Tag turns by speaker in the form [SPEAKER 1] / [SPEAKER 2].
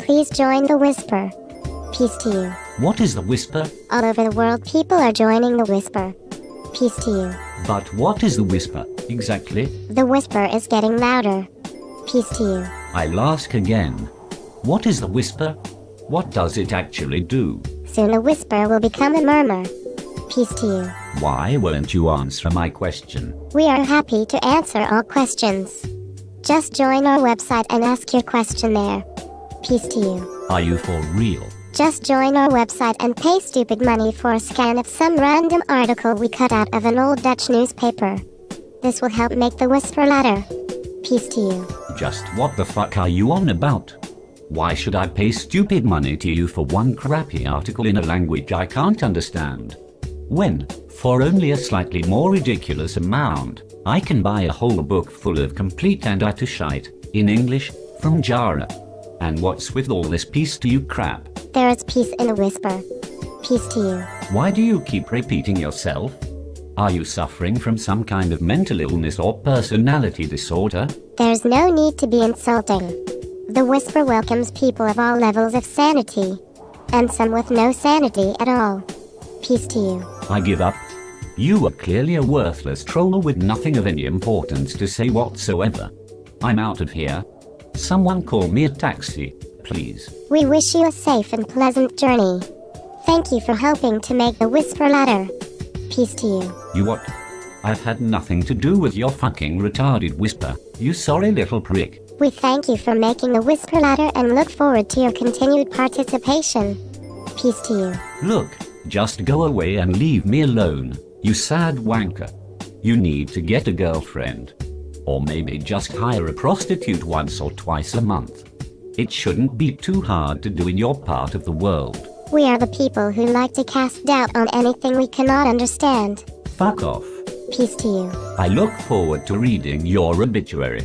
[SPEAKER 1] please join the Whisper. Peace to you.
[SPEAKER 2] What is the Whisper?
[SPEAKER 1] All over the world people are joining the Whisper. Peace to you.
[SPEAKER 2] But what is the Whisper, exactly?
[SPEAKER 1] The Whisper is getting louder. Peace to you.
[SPEAKER 2] I'll ask again. What is the Whisper? What does it actually do?
[SPEAKER 1] Soon the Whisper will become a murmur. Peace to you.
[SPEAKER 2] Why won't you answer my question?
[SPEAKER 1] We are happy to answer all questions. Just join our website and ask your question there. Peace to you.
[SPEAKER 2] Are you for real?
[SPEAKER 1] Just join our website and pay stupid money for a scan of some random article we cut out of an old Dutch newspaper. This will help make the Whisper louder. Peace to you.
[SPEAKER 2] Just what the fuck are you on about? Why should I pay stupid money to you for one crappy article in a language I can't understand? When, for only a slightly more ridiculous amount, I can buy a whole book full of complete and utter shite, in English, from Jara. And what's with all this peace to you crap?
[SPEAKER 1] There is peace in a Whisper. Peace to you.
[SPEAKER 2] Why do you keep repeating yourself? Are you suffering from some kind of mental illness or personality disorder?
[SPEAKER 1] There's no need to be insulting. The Whisper welcomes people of all levels of sanity. And some with no sanity at all. Peace to you.
[SPEAKER 2] I give up. You are clearly a worthless troll with nothing of any importance to say whatsoever. I'm out of here. Someone call me a taxi, please.
[SPEAKER 1] We wish you a safe and pleasant journey. Thank you for helping to make the Whisper louder. Peace to you.
[SPEAKER 2] You what? I've had nothing to do with your fucking retarded Whisper, you sorry little prick.
[SPEAKER 1] We thank you for making the Whisper louder and look forward to your continued participation. Peace to you.
[SPEAKER 2] Look, just go away and leave me alone, you sad wanker. You need to get a girlfriend. Or maybe just hire a prostitute once or twice a month. It shouldn't be too hard to do in your part of the world.
[SPEAKER 1] We are the people who like to cast doubt on anything we cannot understand.
[SPEAKER 2] Fuck off.
[SPEAKER 1] Peace to you.
[SPEAKER 2] I look forward to reading your obituary.